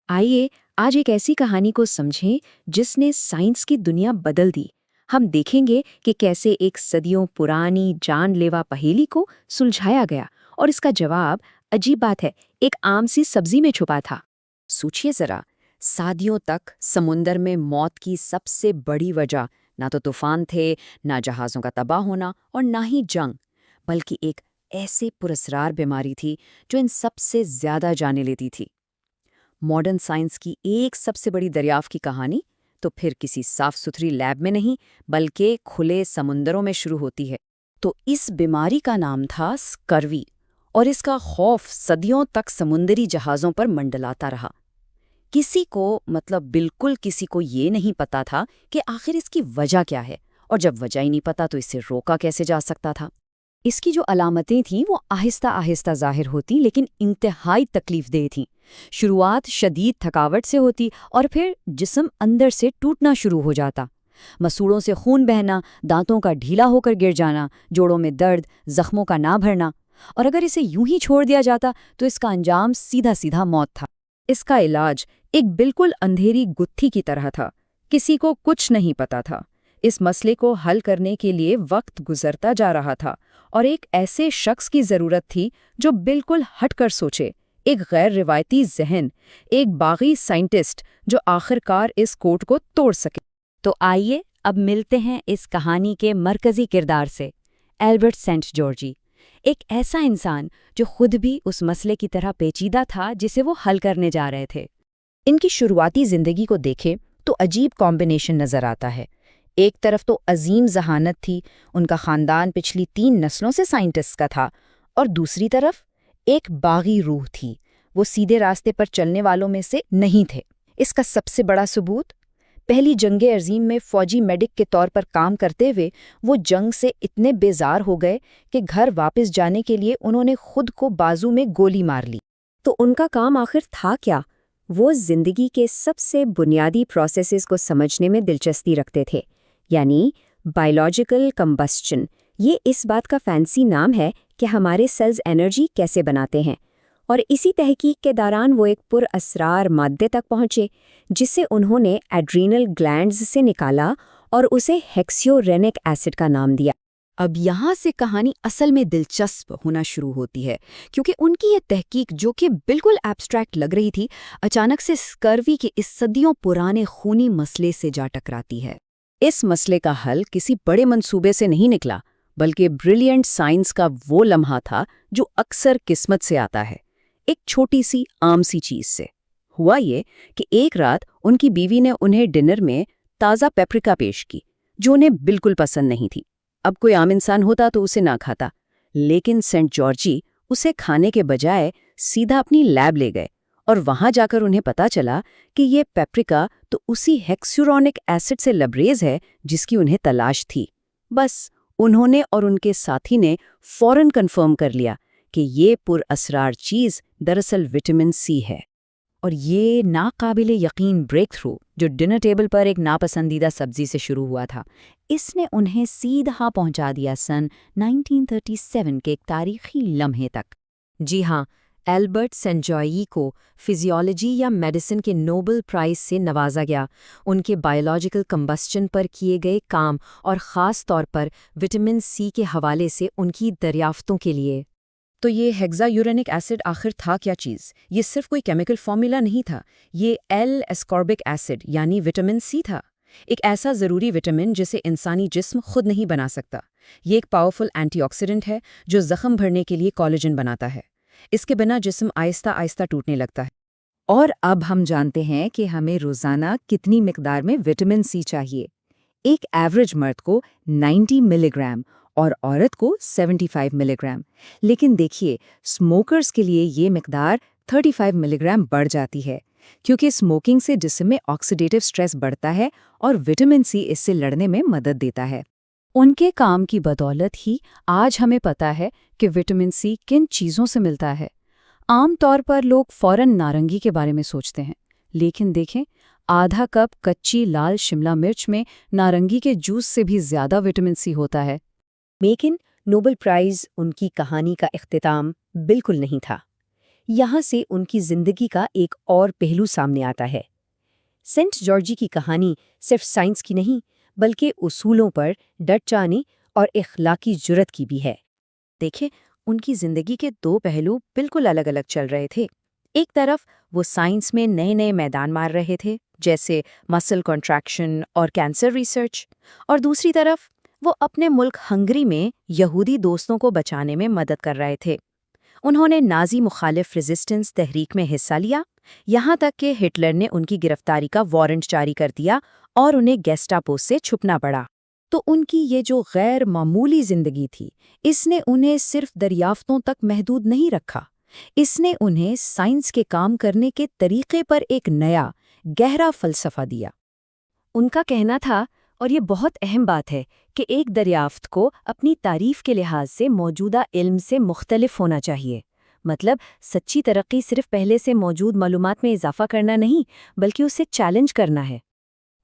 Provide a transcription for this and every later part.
आइए आज एक ऐसी कहानी को समझें जिसने साइंस की दुनिया बदल दी। हम देखेंगे कि कैसे एक सदियों पुरानी जानलेवा पहेली को सुलझाया गया और इसका जवाब, अजीब बात है, एक आम सी सब्जी में छुपा था। सोचिए जरा, सदियों तक समुंदर में मौत की सबसे बड़ी वजह ना तो तूफान थे, ना जहाज़ों का तबाह होना और ना ही जंग, बल्कि एक ऐसे पुरस्रार बीमारी थी जो इन सबसे ज्यादा जाने लेती थी। मॉडर्न साइंस की एक सबसे बड़ी दरियाफ्त की कहानी तो फिर किसी साफ सुथरी लैब में नहीं, बल्कि खुले समुंदरों में शुरू होती है। तो इस बीमारी का नाम था स्कर्वी, और इसका खौफ सदियों तक समुंदरी जहाज़ों पर मंडलाता रहा। किसी को, मतलब बिल्कुल किसी को ये नहीं पता था कि आखिर इसकी वजह क्या है, और जब वजह ही नहीं पता तो इसे रोका कैसे जा सकता था। इसकी जो अलामतें थीं वो आहिस्ता आहिस्ता जाहिर होती, लेकिन इंतहाई तकलीफदेह थीं। शुरुआत शदीद थकावट से होती और फिर जिस्म अंदर से टूटना शुरू हो जाता। मसूड़ों से खून बहना, दांतों का ढीला होकर गिर जाना, जोड़ों में दर्द, जख्मों का ना भरना। और अगर इसे यूं ही छोड़ दिया जाता तो इसका अंजाम सीधा सीधा मौत था। इसका इलाज एक बिल्कुल अंधेरी गुत्थी की तरह था। किसी को कुछ नहीं पता था। इस मसले को हल करने के लिए वक्त गुजरता जा रहा था और एक ऐसे शख्स की जरूरत थी जो बिल्कुल हटकर सोचे, एक गैर रिवायती जहन, एक बागी साइंटिस्ट जो आखिरकार इस कोड को तोड़ सके। तो आइए अब मिलते हैं इस कहानी के मरकजी किरदार से, एल्बर्ट सेंट जॉर्जी। एक ऐसा इंसान जो खुद भी उस मसले की तरह पेचीदा था जिसे वो हल करने जा रहे थे। इनकी शुरुआती जिंदगी को देखें तो अजीब कॉम्बिनेशन नजर आता है। एक तरफ तो अजीम जहानत थी, उनका खानदान पिछली 3 नस्लों से साइंटिस्ट का था, और दूसरी तरफ एक बागी रूह थी, वो सीधे रास्ते पर चलने वालों में से नहीं थे। इसका सबसे बड़ा सबूत, पहली जंगे अजीम में फौजी मेडिक के तौर पर काम करते हुए वो जंग से इतने बेजार हो गए कि घर वापस जाने के लिए उन्होंने खुद को बाजू में गोली मार ली। तो उनका काम आखिर था क्या? वो जिंदगी के सबसे बुनियादी प्रोसेसेस को समझने में दिलचस्पी रखते थे, यानी बायोलॉजिकल कंबस्चन। ये इस बात का फैंसी नाम है कि हमारे सेल्स एनर्जी कैसे बनाते हैं। और इसी तहकीक के दौरान वो एक पुरअसरार मादे तक पहुंचे जिसे उन्होंने एड्रीनल ग्लैंड्स से निकाला और उसे हेक्सियोरेनिक एसिड का नाम दिया। अब यहाँ से कहानी असल में दिलचस्प होना शुरू होती है, क्योंकि उनकी ये तहकीक, जो कि बिल्कुल एब्स्ट्रैक्ट लग रही थी, अचानक से स्कर्वी के इस सदियों पुराने खूनी मसले से जा टकराती है। इस मसले का हल किसी बड़े मंसूबे से नहीं निकला, बल्कि ब्रिलियंट साइंस का वो लम्हा था जो अक्सर किस्मत से आता है, एक छोटी सी आम सी चीज से। हुआ ये कि एक रात उनकी बीवी ने उन्हें डिनर में ताज़ा पेपरिका पेश की, जो उन्हें बिल्कुल पसंद नहीं थी। अब कोई आम इंसान होता तो उसे ना खाता, लेकिन सेंट जॉर्जी उसे खाने के बजाय सीधा अपनी लैब ले गए, और वहां जाकर उन्हें पता चला कि ये पेपरिका तो उसी हेक्सुरोनिक एसिड से लबरेज है जिसकी उन्हें तलाश थी। बस उन्होंने और उनके साथी ने फौरन कंफर्म कर लिया कि ये पुरअसरार चीज दरअसल विटामिन सी है। और ये नाकाबिले यकीन ब्रेक थ्रू, जो डिनर टेबल पर एक नापसंदीदा सब्जी से शुरू हुआ था, इसने उन्हें सीधा पहुंचा दिया सन 1937 के एक तारीखी लम्हे तक। जी हाँ, एल्बर्ट सेंजॉई को फिजियोलॉजी या मेडिसिन के नोबेल प्राइज से नवाजा गया, उनके बायोलॉजिकल कंबस्चन पर किए गए काम और ख़ास तौर पर विटामिन सी के हवाले से उनकी दरियाफ्तों के लिए। तो ये हेक्सायूरेनिक एसिड आखिर था क्या चीज़? ये सिर्फ कोई केमिकल फॉर्मूला नहीं था, ये एल एस्कॉर्बिक एसिड यानी विटामिन सी था, एक ऐसा ज़रूरी विटामिन जिसे इंसानी जिस्म खुद नहीं बना सकता। ये एक पावरफुल एंटीऑक्सीडेंट है जो जख्म भरने के लिए कोलेजन बनाता है। इसके बिना जिस्म आहिस्ता आहिस्ता टूटने लगता है। और अब हम जानते हैं कि हमें रोज़ाना कितनी मिकदार में विटामिन सी चाहिए। एक एवरेज मर्द को 90 मिलीग्राम और औरत को 75 मिलीग्राम। लेकिन देखिए, स्मोकर्स के लिए ये मिकदार 35 मिलीग्राम बढ़ जाती है, क्योंकि स्मोकिंग से जिस्म में ऑक्सीडेटिव स्ट्रेस बढ़ता है और विटामिन सी इससे लड़ने में मदद देता है। उनके काम की बदौलत ही आज हमें पता है कि विटामिन सी किन चीज़ों से मिलता है। आम तौर पर लोग फौरन नारंगी के बारे में सोचते हैं, लेकिन देखें, आधा कप कच्ची लाल शिमला मिर्च में नारंगी के जूस से भी ज़्यादा विटामिन सी होता है। लेकिन नोबेल प्राइज़ उनकी कहानी का इख्तिताम बिल्कुल नहीं था। یہاں سے ان کی زندگی کا ایک اور پہلو سامنے آتا ہے۔ سینٹ جارجی کی کہانی صرف سائنس کی نہیں بلکہ اصولوں پر ڈٹ جانے اور اخلاقی جرت کی بھی ہے۔ دیکھیں، ان کی زندگی کے دو پہلو بالکل الگ الگ چل رہے تھے۔ ایک طرف وہ سائنس میں نئے نئے میدان مار رہے تھے، جیسے مسل کنٹریکشن اور کینسر ریسرچ، اور دوسری طرف وہ اپنے ملک ہنگری میں یہودی دوستوں کو بچانے میں مدد کر رہے تھے۔ انہوں نے نازی مخالف ریزسٹنس تحریک میں حصہ لیا، یہاں تک کہ ہٹلر نے ان کی گرفتاری کا وارنٹ جاری کر دیا اور انہیں گیسٹاپو سے چھپنا پڑا۔ تو ان کی یہ جو غیر معمولی زندگی تھی، اس نے انہیں صرف دریافتوں تک محدود نہیں رکھا، اس نے انہیں سائنس کے کام کرنے کے طریقے پر ایک نیا، گہرا فلسفہ دیا۔ ان کا کہنا تھا، اور یہ بہت اہم بات ہے، کہ ایک دریافت کو اپنی تعریف کے لحاظ سے موجودہ علم سے مختلف ہونا چاہیے۔ مطلب سچی ترقی صرف پہلے سے موجود معلومات میں اضافہ کرنا نہیں، بلکہ اسے چیلنج کرنا ہے۔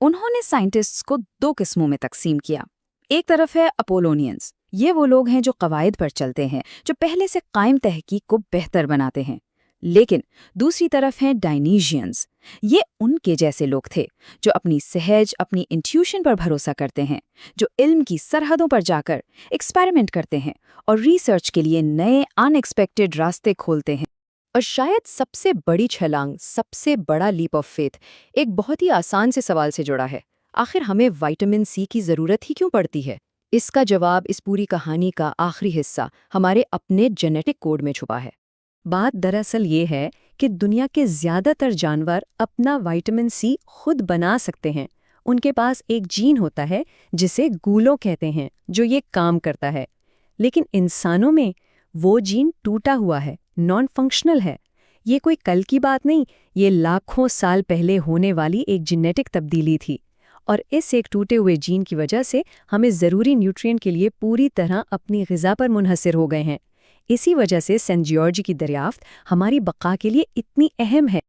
انہوں نے سائنٹسٹس کو دو قسموں میں تقسیم کیا۔ ایک طرف ہے اپولونینز، یہ وہ لوگ ہیں جو قواعد پر چلتے ہیں، جو پہلے سے قائم تحقیق کو بہتر بناتے ہیں۔ لیکن دوسری طرف ہیں ڈائنیشینز، یہ ان کے جیسے لوگ تھے جو اپنی سہج، اپنی انٹیوشن پر بھروسہ کرتے ہیں، جو علم کی سرحدوں پر جا کر ایکسپیریمنٹ کرتے ہیں اور ریسرچ کے لیے نئے ان ایکسپیکٹڈ راستے کھولتے ہیں۔ اور شاید سب سے بڑی چھلانگ، سب سے بڑا لیپ آف فیتھ ایک بہت ہی آسان سے سوال سے جڑا ہے، آخر ہمیں وٹامن سی کی ضرورت ہی کیوں پڑتی ہے؟ اس کا جواب اس پوری کہانی کا آخری حصہ ہمارے اپنے جینیٹک کوڈ میں چھپا ہے۔ بات دراصل یہ ہے کہ دنیا کے زیادہ تر جانور اپنا وٹامن سی خود بنا سکتے ہیں۔ ان کے پاس ایک جین ہوتا ہے جسے گولو کہتے ہیں، جو یہ کام کرتا ہے۔ لیکن انسانوں میں وہ جین ٹوٹا ہوا ہے، نان فنکشنل ہے۔ یہ کوئی کل کی بات نہیں، یہ لاکھوں سال پہلے ہونے والی ایک جینیٹک تبدیلی تھی، اور اس ایک ٹوٹے ہوئے جین کی وجہ سے ہمیں ضروری نیوٹرین کے لیے پوری طرح اپنی غذا پر منحصر ہو گئے ہیں۔ اسی وجہ سے سینٹ جارج کی دریافت ہماری بقا کے لیے اتنی اہم ہے۔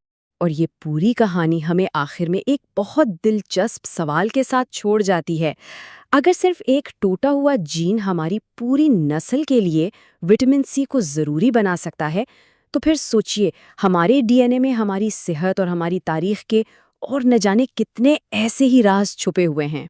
اور یہ پوری کہانی ہمیں آخر میں ایک بہت دلچسپ سوال کے ساتھ چھوڑ جاتی ہے۔ اگر صرف ایک ٹوٹا ہوا جین ہماری پوری نسل کے لیے وٹامن سی کو ضروری بنا سکتا ہے، تو پھر سوچئے ہمارے ڈی این اے میں ہماری صحت اور ہماری تاریخ کے اور نہ جانے کتنے ایسے ہی راز چھپے ہوئے ہیں۔